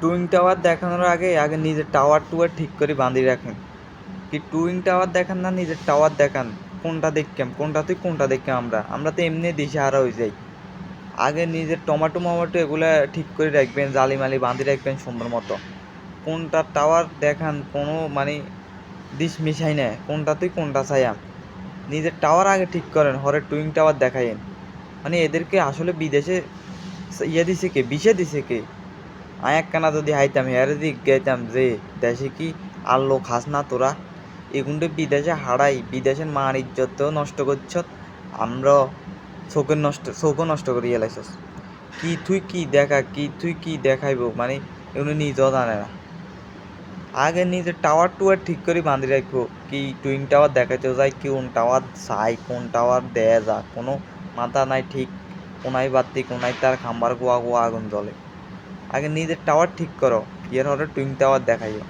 Twin tower দেখানোর আগে আগে নিজের টাওয়ার টুয়ার ঠিক করে বাঁধিয়ে রাখেন। কি টুইন টাওয়ার দেখান না নিজের টাওয়ার দেখান, কোনটা দেখতাম কোনটা তুই কোনটা দেখতাম আমরা তো এমনি দিশে হারা হয়ে যাই। আগে নিজের টমাটো মমাটো এগুলা ঠিক করে রাখবেন, জালিমালি বাঁধি রাখবেন সুন্দর মতো। কোনটা টাওয়ার দেখান কোনো মানে দিশ মিশাই না, কোনটা তুই কোনটা চাইয়াম। নিজের টাওয়ার আগে ঠিক করেন, হরে টুইন টাওয়ার দেখাইন। মানে এদেরকে আসলে বিদেশে ইয়ে দিছে কে, বিষে দিছে কে? আয় একখানা যদি হাইতাম হেয়ারে দিক গাইতাম যে দেশে কি আল্লো খাস না তোরা, এগুন্ডে বিদেশে হারাই, বিদেশের মান ইজ্জতও নষ্ট করছ, আমরা চোখও নষ্ট করি এলাইছস। কি তুই কি দেখা, কি তুই কি দেখাইব, মানে এগুলো নিজেও জানে না। আগে নিজের টাওয়ার টুয়ার ঠিক করে বাঁধি রাখবো। কি টুইন টাওয়ার দেখাইতে যায়, কোন টাওয়ার চাই, কোন টাওয়ার দেয়া যা, কোনো মাথা নাই ঠিক। কোনায় বাতি কোনায় তার খাম্বার গোয়া গোয়া আগুন জ্বলে। আগে নিজের টাওয়ার ঠিক করো, এর হরে টুইন টাওয়ার দেখাইও।